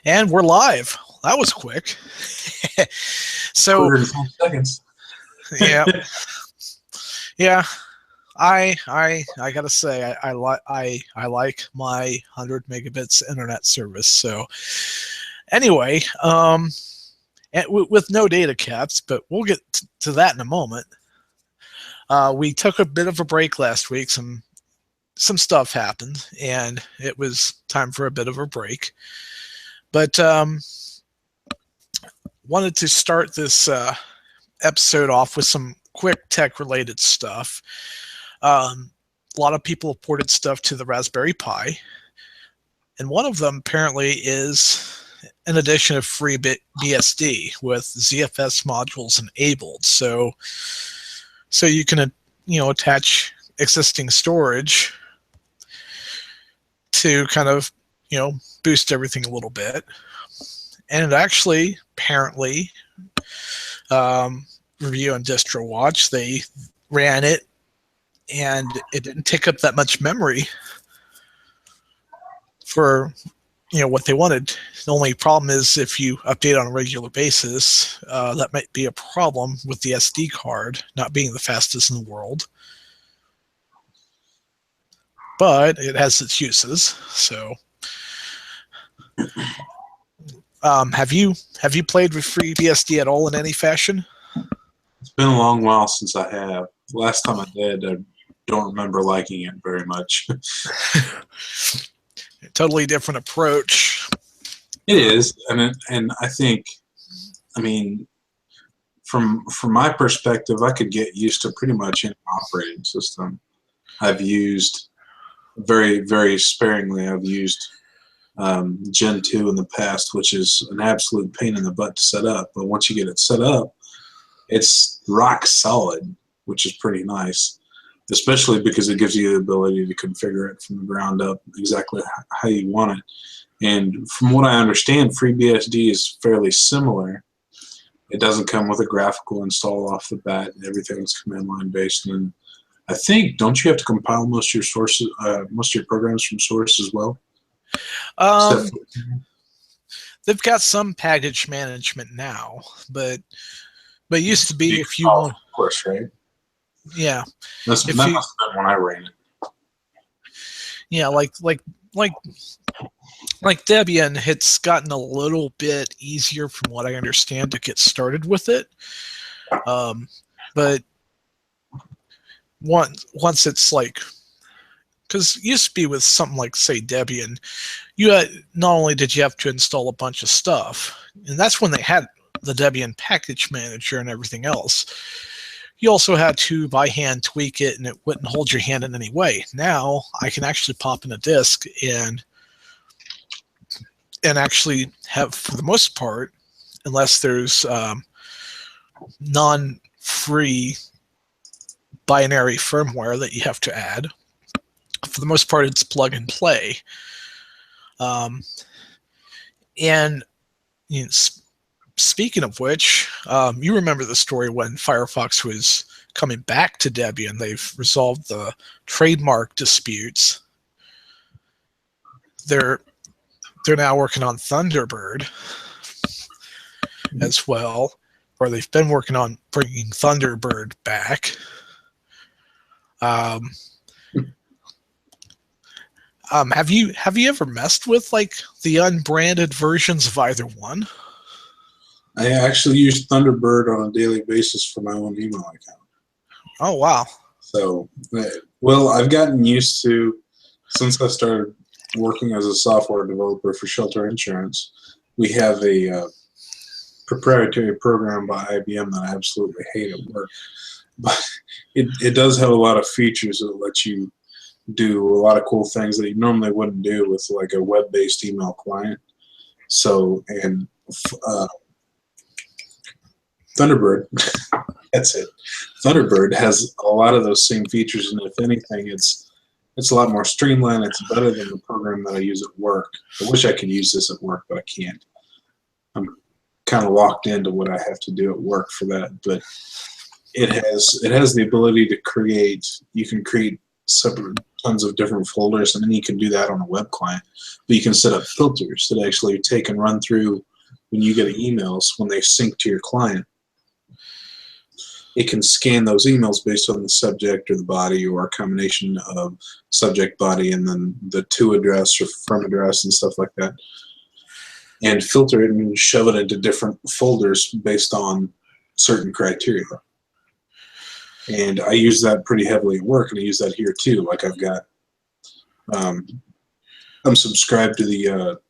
And we're live. That was quick. So, Quicker than 5 seconds. yeah, yeah. I gotta say, I like my 100 megabits internet service. So, anyway, with no data caps, but we'll get to that in a moment. We took a bit of a break last week. Some stuff happened, and it was time for a bit of a break. But wanted to start this episode off with some quick tech related stuff. A lot of people have ported stuff to the Raspberry Pi, and one of them apparently is an addition of free BSD with ZFS modules enabled. So you can attach existing storage to kind of boost everything a little bit. And it actually, apparently, review on DistroWatch, they ran it, and it didn't take up that much memory for what they wanted. The only problem is if you update on a regular basis, that might be a problem with the SD card not being the fastest in the world. But it has its uses. So, have you played with FreeBSD at all in any fashion? It's been a long while since I have. Last time I did, I don't remember liking it very much. Totally different approach. It is, and I think, from my perspective, I could get used to pretty much any operating system. I've used very, very sparingly. I've used Gen 2 in the past, which is an absolute pain in the butt to set up. But once you get it set up, it's rock solid, which is pretty nice, especially because it gives you the ability to configure it from the ground up exactly how you want it. And from what I understand, FreeBSD is fairly similar. It doesn't come with a graphical install off the bat. Everything's command line based. And I think, don't you have to compile most of your sources, most of your programs from source as well? They've got some package management now, but it used to be if you want, of course, right? Yeah, that must have been when I ran it. Yeah, like Debian, it's gotten a little bit easier from what I understand to get started with it. But once it's like, because it used to be with something like, say, Debian, not only did you have to install a bunch of stuff, and that's when they had the Debian package manager and everything else, you also had to by hand tweak it, and it wouldn't hold your hand in any way. Now I can actually pop in a disk and actually have, for the most part, unless there's non-free binary firmware that you have to add, for the most part it's plug and play. And speaking of which, you remember the story when Firefox was coming back to Debian. They've resolved the trademark disputes. They're now working on Thunderbird as well, or they've been working on bringing Thunderbird back. Have you ever messed with like the unbranded versions of either one? I actually use Thunderbird on a daily basis for my own email account. Oh, wow. So, well, I've gotten used to, since I started working as a software developer for Shelter Insurance, we have a proprietary program by IBM that I absolutely hate at work. But it does have a lot of features that let you do a lot of cool things that you normally wouldn't do with like a web-based email client. So, and Thunderbird, that's it. Thunderbird has a lot of those same features, and if anything, it's a lot more streamlined. It's better than the program that I use at work. I wish I could use this at work, but I can't. I'm kind of locked into what I have to do at work for that. But it has the ability to create. You can create separate tons of different folders, and then you can do that on a web client. But you can set up filters that actually take and run through when you get emails, when they sync to your client. It can scan those emails based on the subject or the body or a combination of subject, body, and then the to address or from address and stuff like that, and filter it and shove it into different folders based on certain criteria. And I use that pretty heavily at work, and I use that here too. Like I've got, I'm subscribed to the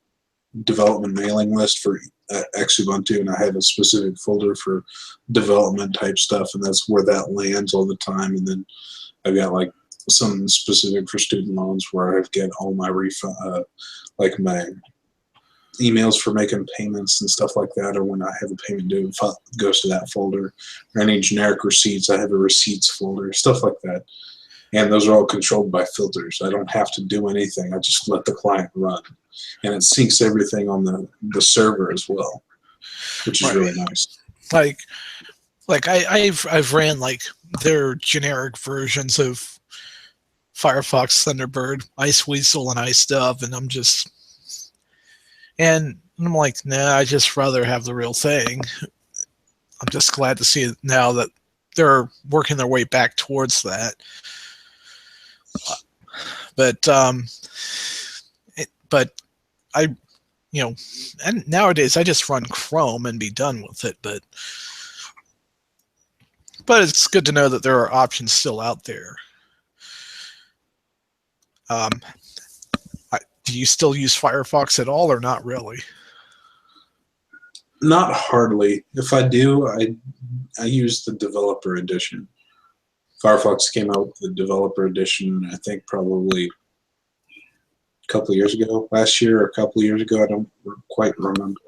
development mailing list for Ubuntu, and I have a specific folder for development type stuff, and that's where that lands all the time. And then I've got like some specific for student loans where I've got all my like my emails for making payments and stuff like that, or when I have a payment due, it goes to that folder. Or any generic receipts, I have a receipts folder, stuff like that. And those are all controlled by filters. I don't have to do anything. I just let the client run. And it syncs everything on the server as well, which is really nice. Like I've ran like their generic versions of Firefox, Thunderbird, Iceweasel, and iStuff, and I'm like, nah, I just rather have the real thing. I'm just glad to see it now that they're working their way back towards that. But I, and nowadays I just run Chrome and be done with it. But it's good to know that there are options still out there. Do you still use Firefox at all, or not really? Not hardly. If I do, I use the developer edition. Firefox came out with the developer edition, I think probably a couple of years ago, last year or a couple of years ago. I don't quite remember.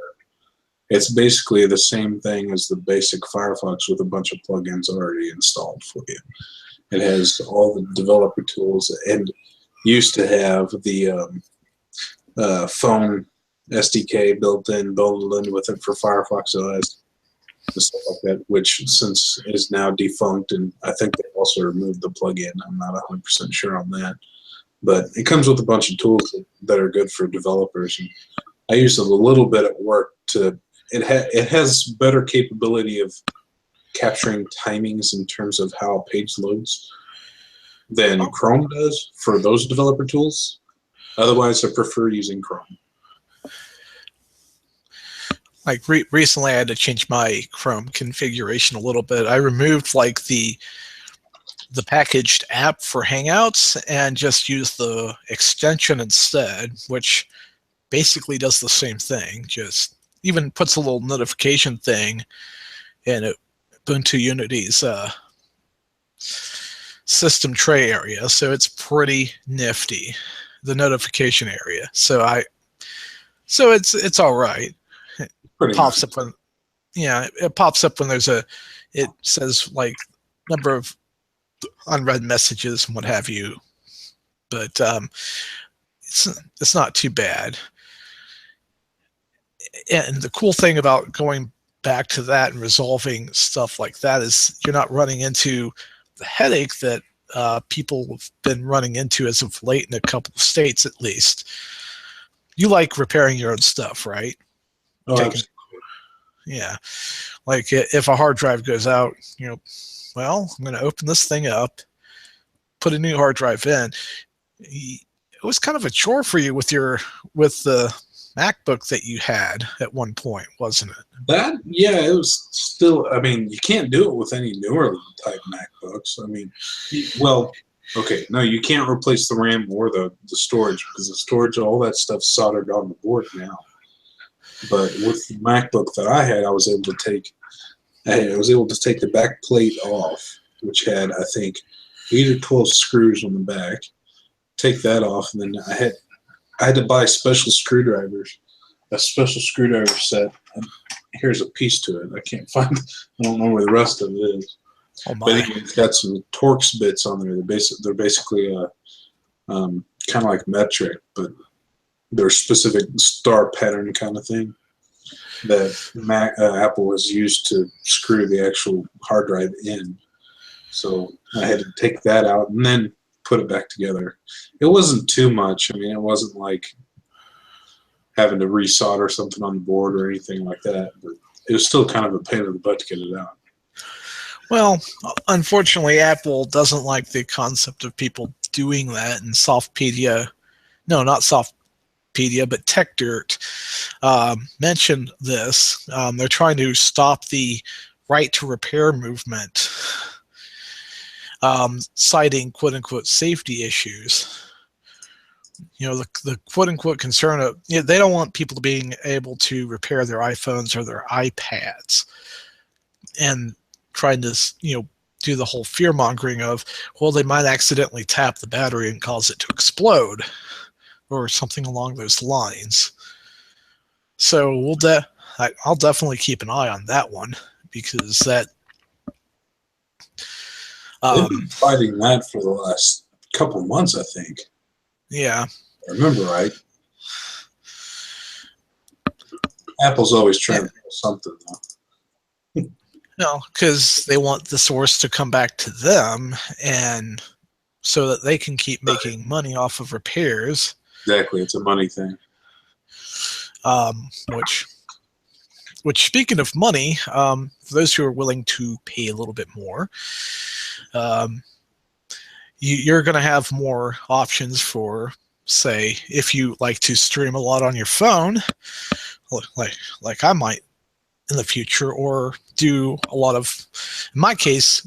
It's basically the same thing as the basic Firefox with a bunch of plugins already installed for you. It has all the developer tools and used to have the phone SDK bundled in with it for Firefox OS and stuff like that, which since is now defunct, and I think they also removed the plugin. I'm not 100% sure on that, but it comes with a bunch of tools that are good for developers. And I use it a little bit at work. It has better capability of capturing timings in terms of how a page loads than Chrome does for those developer tools. Otherwise, I prefer using Chrome. Like recently, I had to change my Chrome configuration a little bit. I removed like the packaged app for Hangouts and just used the extension instead, which basically does the same thing. Just even puts a little notification thing in Ubuntu Unity's system tray area, so it's pretty nifty, the notification area. So it's all right. It pops up when, it pops up when it says like number of unread messages and what have you, but it's not too bad. And the cool thing about going back to that and resolving stuff like that is you're not running into the headache that people have been running into as of late in a couple of states, at least. You like repairing your own stuff, right? Oh, absolutely. Yeah. Like if a hard drive goes out, well, I'm going to open this thing up, put a new hard drive in. It was kind of a chore for you with the MacBook that you had at one point, wasn't it? It was still, I mean, you can't do it with any newer type MacBooks. I mean, you can't replace the RAM or the storage, because the storage, all that stuff's soldered on the board now. But with the MacBook that I had, I was able to take the back plate off, which had, I think, 8 or 12 screws on the back. Take that off, and then I had to buy special screwdrivers, a special screwdriver set. And here's a piece to it. I don't know where the rest of it is. Oh my. But it's got some Torx bits on there. They're basically kind of like metric, but they're specific star pattern kind of thing that Apple has used to screw the actual hard drive in. So I had to take that out, and then put it back together. It wasn't too much. I mean, it wasn't like having to resolder something on the board or anything like that, but it was still kind of a pain in the butt to get it out. Well, unfortunately, Apple doesn't like the concept of people doing that, and Softpedia, no, not Softpedia, but TechDirt mentioned this. They're trying to stop the right to repair movement, citing quote-unquote safety issues. You know, the quote-unquote concern of, you know, they don't want people being able to repair their iPhones or their iPads, and trying to, you know, do the whole fear-mongering of, well, they might accidentally tap the battery and cause it to explode or something along those lines. So I'll definitely keep an eye on that one, because that They've been fighting that for the last couple of months, I think. Yeah. I remember right. Apple's always trying to do something, though. No, because they want the source to come back to them, and so that they can keep making money off of repairs. Exactly, it's a money thing. Which speaking of money, for those who are willing to pay a little bit more, you're going to have more options for, say, if you like to stream a lot on your phone, like I might in the future, or do a lot of, in my case,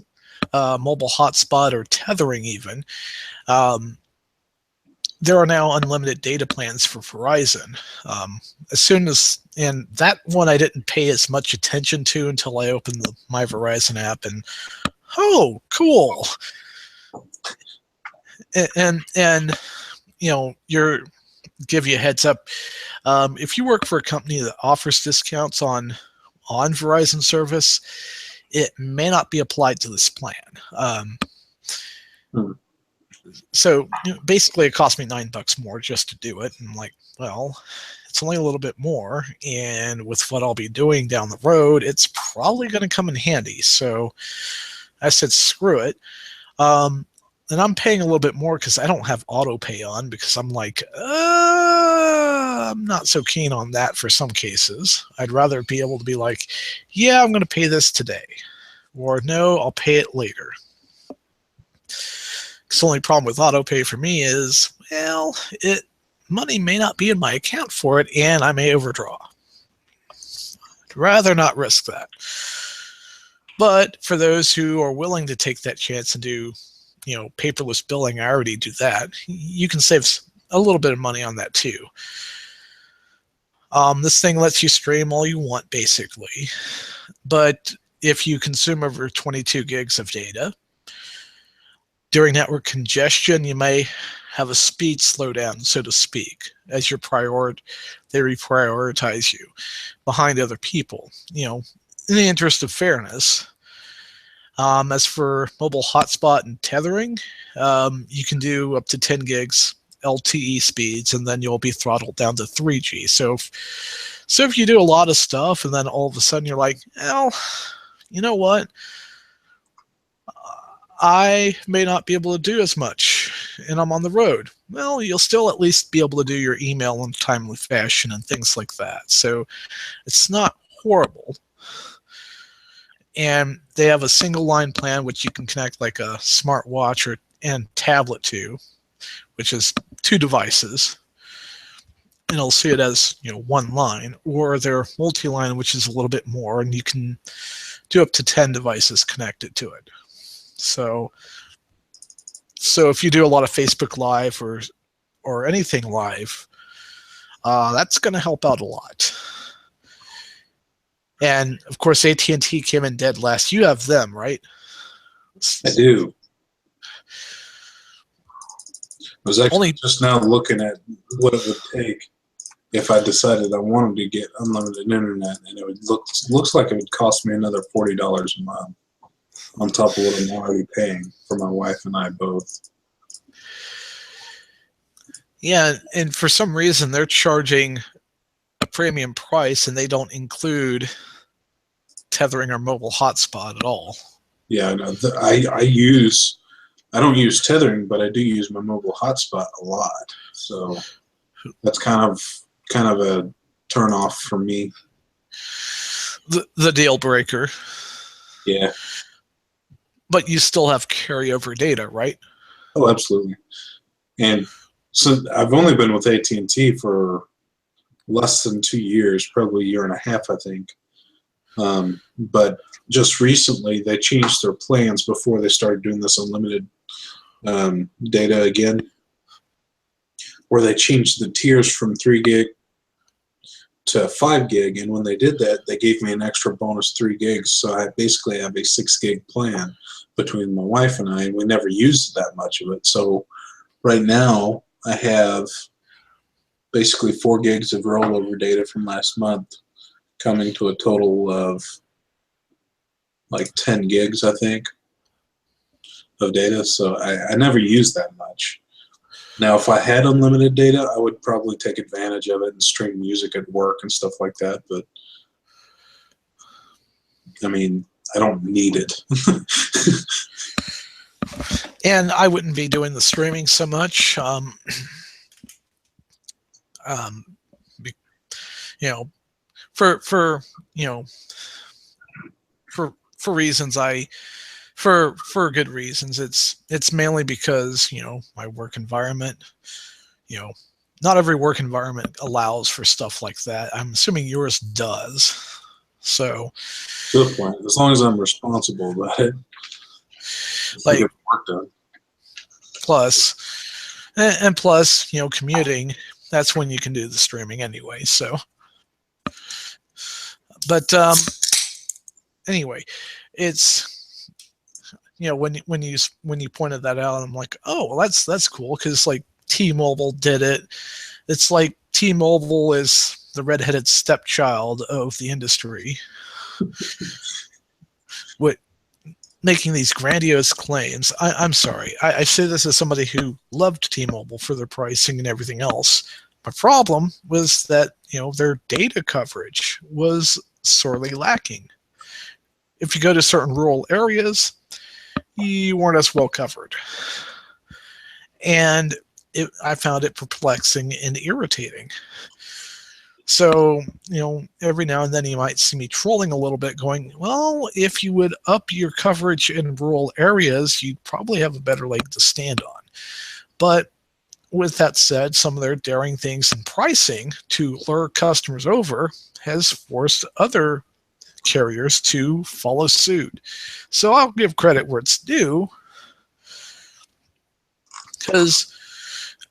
mobile hotspot or tethering even. There are now unlimited data plans for Verizon. As soon as, and that one I didn't pay as much attention to until I opened the My Verizon app, and oh, cool. And you know, give you a heads up. If you work for a company that offers discounts on Verizon service, it may not be applied to this plan. So, you know, basically it cost me $9 more just to do it. And I'm like, well, it's only a little bit more, and with what I'll be doing down the road, it's probably going to come in handy. So I said, screw it. And I'm paying a little bit more because I don't have auto pay on, because I'm like, I'm not so keen on that for some cases. I'd rather be able to be like, yeah, I'm going to pay this today, or no, I'll pay it later. The only problem with auto pay for me is, well, money may not be in my account for it, and I may overdraw. I'd rather not risk that. But for those who are willing to take that chance and do, you know, paperless billing, I already do that. You can save a little bit of money on that too. This thing lets you stream all you want, basically. But if you consume over 22 gigs of data, during network congestion, you may have a speed slowdown, so to speak, as they reprioritize you behind other people, you know, in the interest of fairness. As for mobile hotspot and tethering, you can do up to 10 gigs LTE speeds, and then you'll be throttled down to 3G. So if you do a lot of stuff, and then all of a sudden you're like, well, you know what? I may not be able to do as much, and I'm on the road. Well, you'll still at least be able to do your email in a timely fashion and things like that. So it's not horrible. And they have a single line plan which you can connect like a smartwatch and tablet to, which is 2 devices. And it'll see it as, you know, 1 line, or their multi-line, which is a little bit more, and you can do up to 10 devices connected to it. So if you do a lot of Facebook Live or anything live, that's going to help out a lot. And of course, at&t came in dead last. You have them, right? I do. I was actually just now looking at what it would take if I decided I wanted to get unlimited internet, and it looks like it would cost me another $40 a month on top of what I'm already paying for my wife and I both. Yeah, and for some reason they're charging a premium price, and they don't include tethering or mobile hotspot at all. Yeah, no, I use I don't use tethering, but I do use my mobile hotspot a lot. So that's kind of a turn off for me. The deal breaker. Yeah. But you still have carryover data, right? Oh, absolutely. And so I've only been with AT&T for less than 2 years, probably a year and a half, I think. But just recently, they changed their plans before they started doing this unlimited data again, where they changed the tiers from 3 gig to 5 gig. And when they did that, they gave me an extra bonus 3 gigs. So I basically have a 6 gig plan between my wife and I, and we never used that much of it. So right now, I have basically 4 gigs of rollover data from last month, coming to a total of like 10 gigs, I think, of data. So I never used that much. Now, if I had unlimited data, I would probably take advantage of it and stream music at work and stuff like that. But I mean, I don't need it. And I wouldn't be doing the streaming so much. You know, for you know, for reasons for good reasons. It's mainly because, you know, my work environment, you know, not every work environment allows for stuff like that. I'm assuming yours does. So Good point. As long as I'm responsible about it, like get work done. plus and plus, you know, commuting, that's when you can do the streaming anyway. So but anyway, it's, you know, when you pointed that out, I'm like, oh, well, that's cool, because like T-Mobile did it. It's like T-Mobile is the redheaded stepchild of the industry. What making these grandiose claims. I'm sorry. I say this as somebody who loved T-Mobile for their pricing and everything else. My problem was that, you know, their data coverage was sorely lacking. If you go to certain rural areas, you weren't as well covered. And I found it perplexing and irritating. So, you know, every now and then you might see me trolling a little bit going, well, if you would up your coverage in rural areas, you'd probably have a better leg to stand on. But with that said, some of their daring things in pricing to lure customers over has forced other carriers to follow suit. So I'll give credit where it's due, because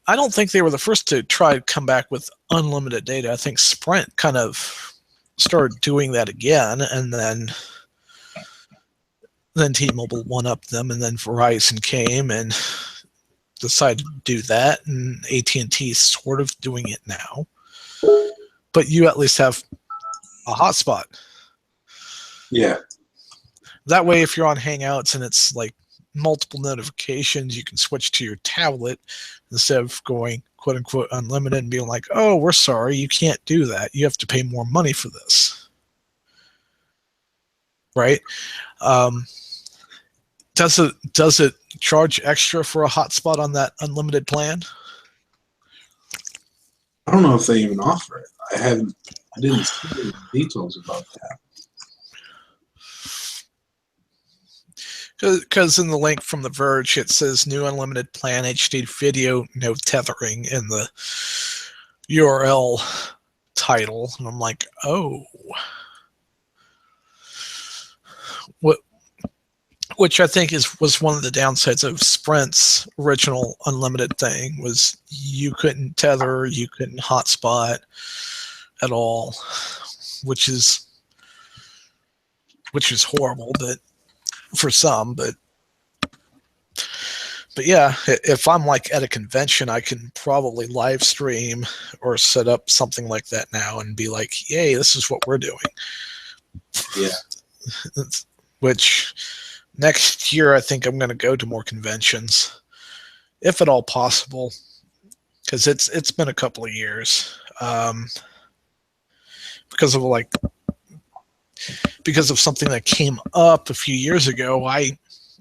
I don't think they were the first to try to come back with unlimited data. I think Sprint kind of started doing that again, and then T-Mobile one-upped them, and then Verizon came and decided to do that, and AT&T is sort of doing it now. But you at least have a hotspot. Yeah. That way, if you're on Hangouts and it's like multiple notifications, you can switch to your tablet instead of going quote unquote unlimited and being like, oh, we're sorry, you can't do that. You have to pay more money for this. Right? Does it charge extra for a hotspot on that unlimited plan? I don't know if they even offer it. I didn't see any details about that. Because in the link from The Verge, it says new unlimited plan, HD video, no tethering in the URL title. And I'm like, oh. Which I think was one of the downsides of Sprint's original unlimited thing, was you couldn't tether, you couldn't hotspot at all, which is horrible, but for some, but yeah, if I'm like at a convention, I can probably live stream or set up something like that now and be like, yay, this is what we're doing. Yeah. Which next year, I think I'm going to go to more conventions, if at all possible, because it's been a couple of years. Because of something that came up a few years ago, I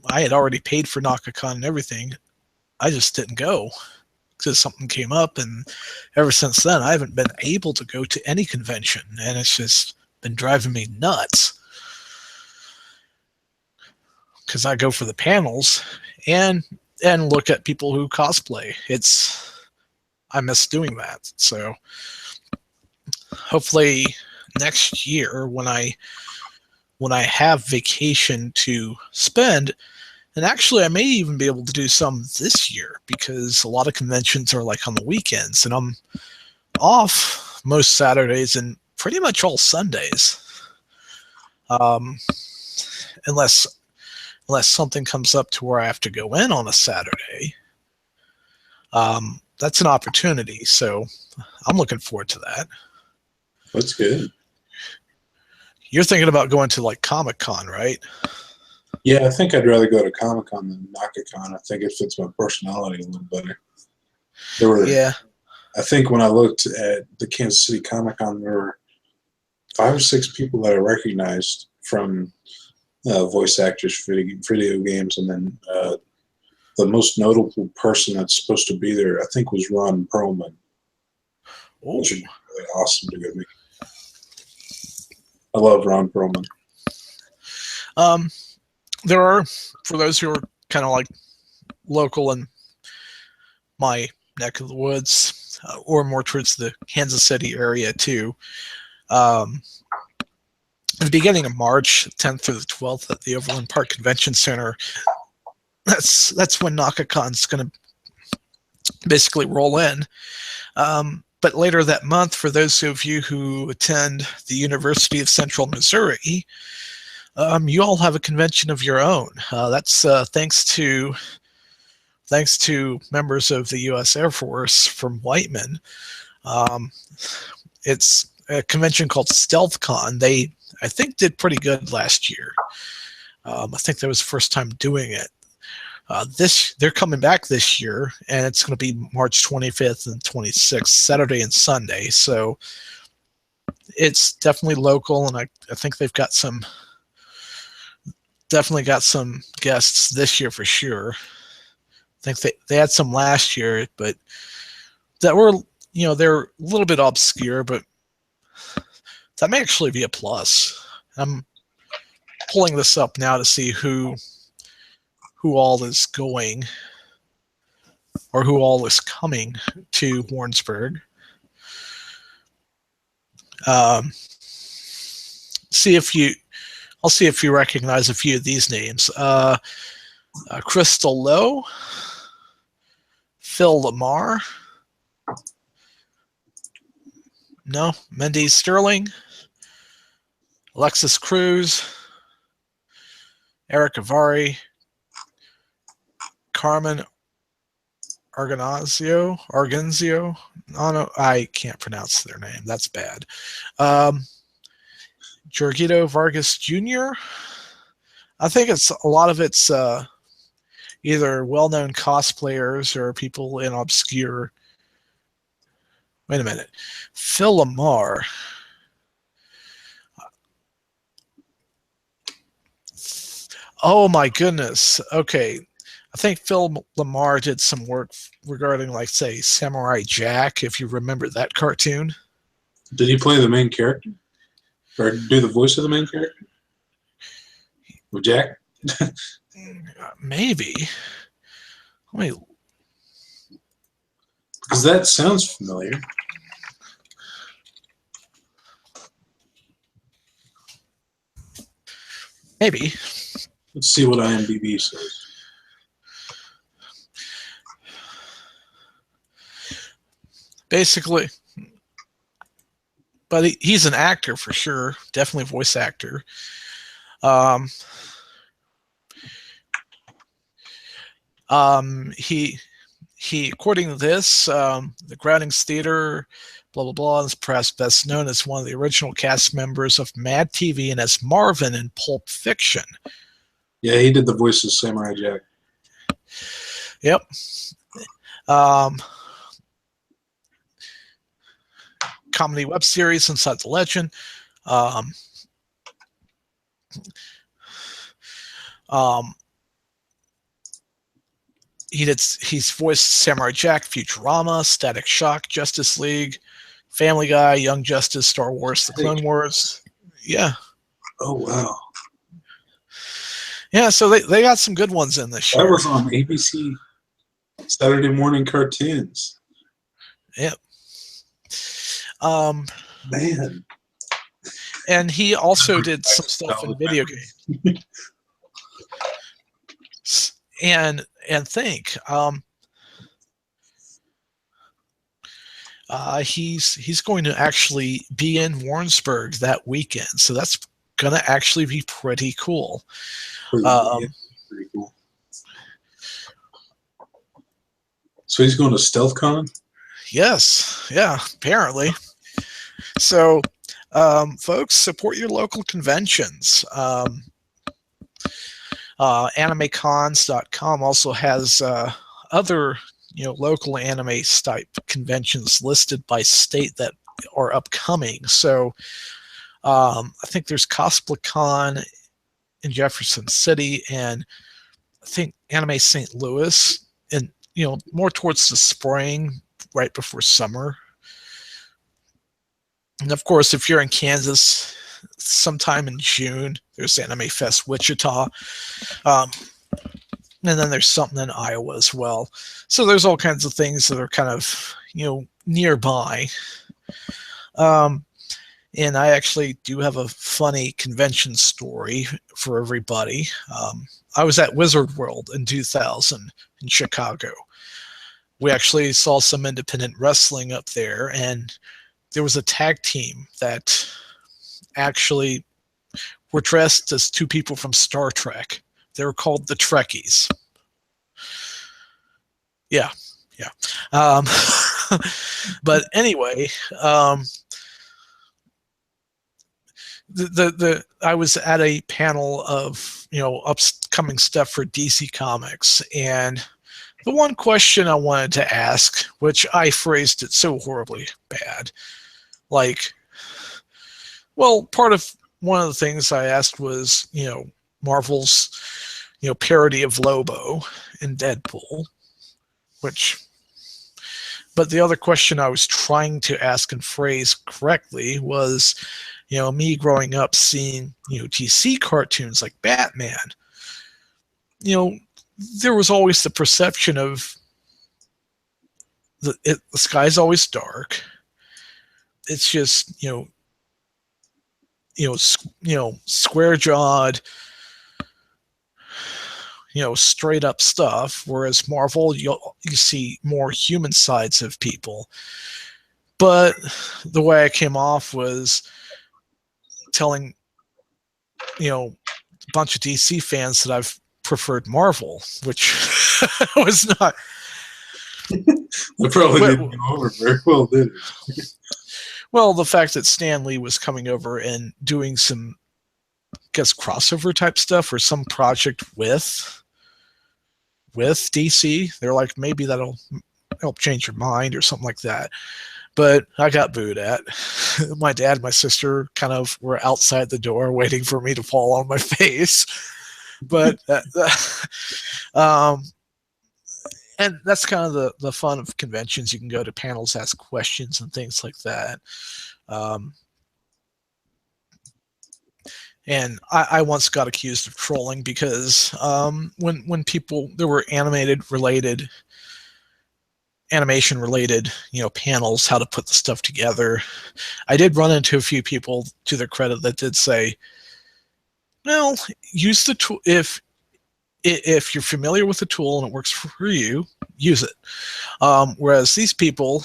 I had already paid for NakaCon and everything. I just didn't go because something came up, and ever since then, I haven't been able to go to any convention, and it's just been driving me nuts. Because I go for the panels and look at people who cosplay. I miss doing that. So hopefully next year when I have vacation to spend, and actually I may even be able to do some this year because a lot of conventions are like on the weekends, and I'm off most Saturdays and pretty much all Sundays. Unless something comes up to where I have to go in on a Saturday. That's an opportunity, so I'm looking forward to that. That's good. You're thinking about going to like Comic-Con, right? Yeah, I think I'd rather go to Comic-Con than NakaCon. I think it fits my personality a little better. Yeah. I think when I looked at the Kansas City Comic-Con, there were 5 or 6 people that I recognized from voice actors for video games, and then the most notable person that's supposed to be there, I think, was Ron Perlman. Ooh. Which would be really awesome to go meet. I love Ron Perlman. There are, for those who are kind of like local in my neck of the woods, or more towards the Kansas City area too. At the beginning of March, 10th through the 12th, at the Overland Park Convention Center, that's when NakaCon's going to basically roll in. But later that month, for those of you who attend the University of Central Missouri, you all have a convention of your own. That's thanks to members of the U.S. Air Force from Whiteman. It's a convention called StealthCon. They, I think, did pretty good last year. I think that was the first time doing it. They're coming back this year, and it's going to be March 25th and 26th, Saturday and Sunday. So it's definitely local, and I think they've got definitely got some guests this year for sure. I think they had some last year, but that were, they're a little bit obscure, but that may actually be a plus. I'm pulling this up now to see who all is going, or who all is coming to Warrensburg. I'll see if you recognize a few of these names. Crystal Lowe, Phil Lamar, no, Mendy Sterling, Alexis Cruz, Eric Avari, Carmen Arganzio. No, I can't pronounce their name. That's bad. Jorgito Vargas Jr. I think a lot of it's either well-known cosplayers or people in obscure. Wait a minute, Phil Lamar. Oh my goodness. Okay. I think Phil Lamar did some work regarding, like, say, Samurai Jack, if you remember that cartoon. Did he play the main character? Or do the voice of the main character? With Jack? Maybe. Wait. Because that sounds familiar. Maybe. Let's see what IMDb says. Basically, but he's an actor for sure, definitely voice actor. He according to this, the Groundings Theater, blah blah blah, is perhaps best known as one of the original cast members of Mad TV and as Marvin in Pulp Fiction. Yeah, he did the voice of Samurai Jack. Yep. Comedy web series Inside the Legend. he's voiced Samurai Jack, Futurama, Static Shock, Justice League, Family Guy, Young Justice, Star Wars, The Clone Wars. Yeah. Oh wow. Yeah, so they got some good ones in this year. That was on ABC Saturday morning cartoons. Yeah. Man. And he also did some stuff in video games. And think, he's going to actually be in Warrensburg that weekend, so that's gonna actually be pretty cool. Pretty cool. So he's going to StealthCon? Yes, yeah, apparently. So, folks, support your local conventions. AnimeCons.com also has other local anime type conventions listed by state that are upcoming. So I think there's CosplayCon in Jefferson City, and I think Anime St. Louis, and more towards the spring, right before summer. And of course, if you're in Kansas, sometime in June, there's Anime Fest Wichita. And then there's something in Iowa as well. So there's all kinds of things that are kind of, nearby. And I actually do have a funny convention story for everybody. I was at Wizard World in 2000 in Chicago. We actually saw some independent wrestling up there, and there was a tag team that actually were dressed as two people from Star Trek. They were called the Trekkies. Yeah. But anyway, I was at a panel of upcoming stuff for DC Comics, and the one question I wanted to ask, which I phrased it so horribly bad, part of one of the things I asked was Marvel's parody of Lobo in Deadpool, but the other question I was trying to ask and phrase correctly was, me growing up seeing, DC cartoons like Batman, there was always the perception of the sky's always dark. It's just, square jawed, straight up stuff. Whereas Marvel, you see more human sides of people. But the way I came off was telling, a bunch of DC fans that I've preferred Marvel, which was not. That probably didn't go over very well, did it? Well, the fact that Stan Lee was coming over and doing some, I guess, crossover type stuff or some project with DC, they're like, maybe that'll help change your mind or something like that. But I got booed at. My dad and my sister kind of were outside the door waiting for me to fall on my face. But and that's kind of the fun of conventions. You can go to panels, ask questions, and things like that. And I once got accused of trolling because when people, there were animation related, panels, how to put the stuff together. I did run into a few people, to their credit, that did say, well, use the tool. If you're familiar with the tool and it works for you, use it. Whereas these people,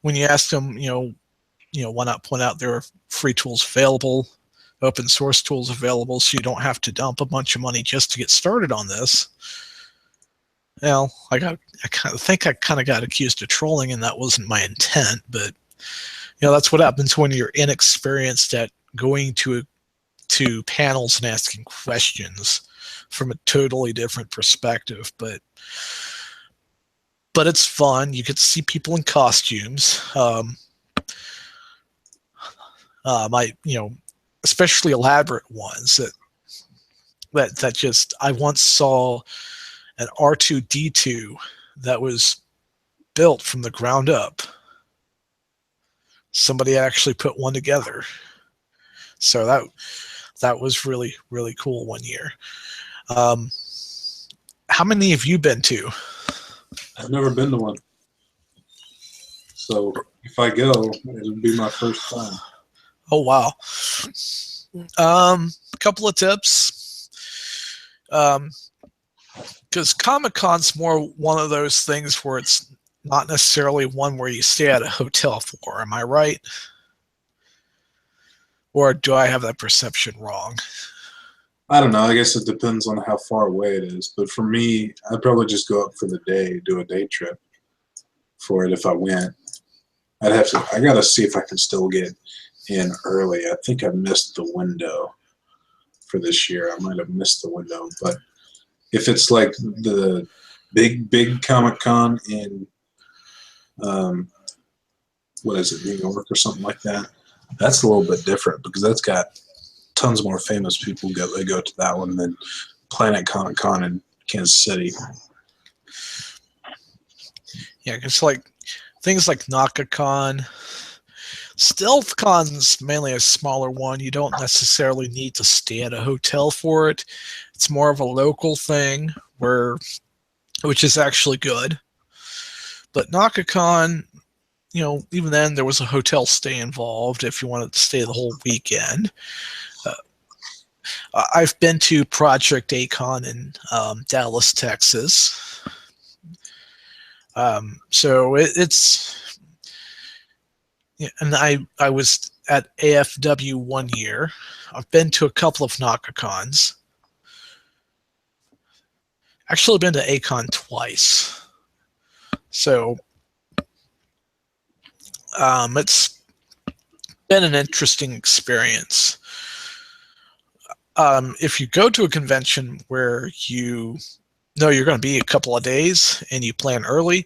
when you ask them, why not point out there are free tools available, open source tools available, so you don't have to dump a bunch of money just to get started on this. Well, I think I kind of got accused of trolling, and that wasn't my intent. But that's what happens when you're inexperienced at going to panels and asking questions from a totally different perspective. But it's fun. You get to see people in costumes. Especially elaborate ones that just, I once saw an R2D2 that was built from the ground up. Somebody actually put one together. So that was really, really cool one year. How many have you been to? I've never been to one. So if I go, it'll be my first time. Oh, wow. A couple of tips. Because Comic-Con's more one of those things where it's not necessarily one where you stay at a hotel for. Am I right? Or do I have that perception wrong? I don't know. I guess it depends on how far away it is. But for me, I'd probably just go up for the day, do a day trip for it if I went. I got to see if I can still get in early. I think I missed the window for this year. I might have missed the window. But if it's like the big Comic-Con in, what is it, New York or something like that, that's a little bit different because that's got tons more famous people they go to that one than Planet Comic-Con in Kansas City. Yeah, it's like things like NakaCon. StealthCon's mainly a smaller one. You don't necessarily need to stay at a hotel for it. It's more of a local thing which is actually good. But NakaCon, even then there was a hotel stay involved if you wanted to stay the whole weekend. I've been to Project Acon in Dallas, Texas. So it's, and I was at AFW one year. I've been to a couple of NakaCons. Actually been to Acon twice. So it's been an interesting experience. If you go to a convention where you know you're going to be a couple of days and you plan early,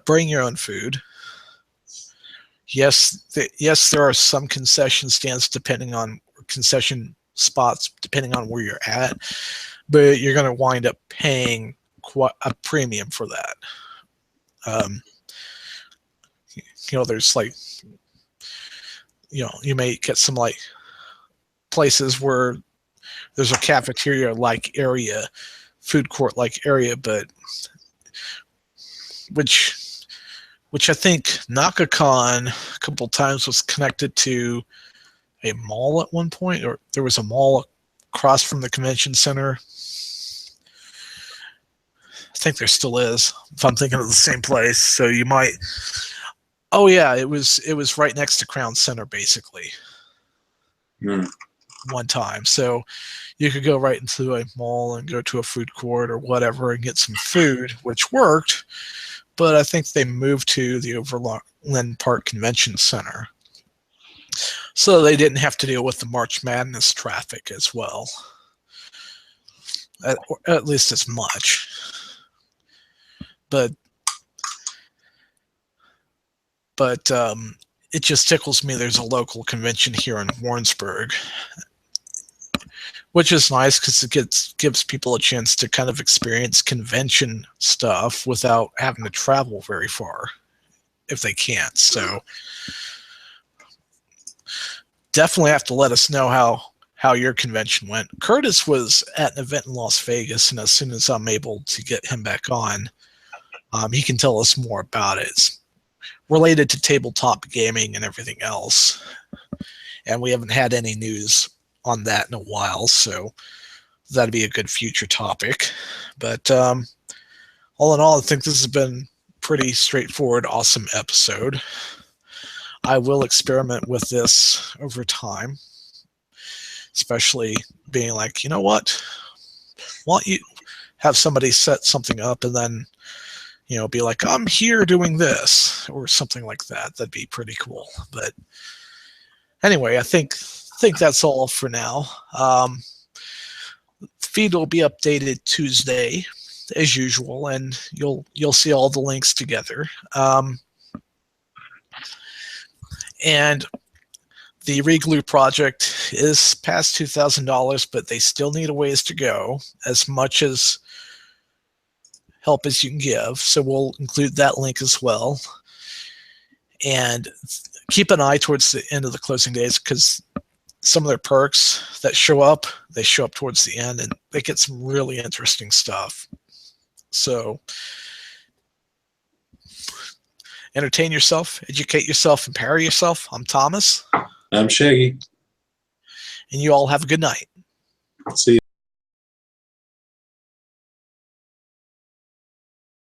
bring your own food. Yes, there are some concession stands concession spots depending on where you're at, but you're going to wind up paying quite a premium for that. There's like, you may get some like places where there's a cafeteria-like area, food court-like area, but which I think NakaCon a couple of times was connected to a mall at one point, or there was a mall across from the convention center. I think there still is, if I'm thinking of the same place. So you might. Oh yeah, it was right next to Crown Center, basically. One time, so you could go right into a mall and go to a food court or whatever and get some food, which worked. But I think they moved to the Overland Park Convention Center, so they didn't have to deal with the March Madness traffic as well, at least as much. But it just tickles me there's a local convention here in Warrensburg, which is nice because it gives people a chance to kind of experience convention stuff without having to travel very far if they can't. So definitely have to let us know how your convention went. Curtis was at an event in Las Vegas, and as soon as I'm able to get him back on, he can tell us more about it. It's related to tabletop gaming and everything else, and we haven't had any news on that in a while, so that'd be a good future topic. But all in all, I think this has been pretty straightforward, awesome episode. I will experiment with this over time, especially being like, you know what? Why don't you have somebody set something up and then, be like, I'm here doing this or something like that. That'd be pretty cool. But anyway, I think that's all for now. Feed will be updated Tuesday as usual, and you'll see all the links together. And the Reglue project is past $2,000, but they still need a ways to go. As much as help as you can give. So we'll include that link as well. And keep an eye towards the end of the closing days, because some of their perks that show up, they show up towards the end, and they get some really interesting stuff. So entertain yourself, educate yourself, empower yourself. I'm Thomas. I'm Shaggy. And you all have a good night. See ya.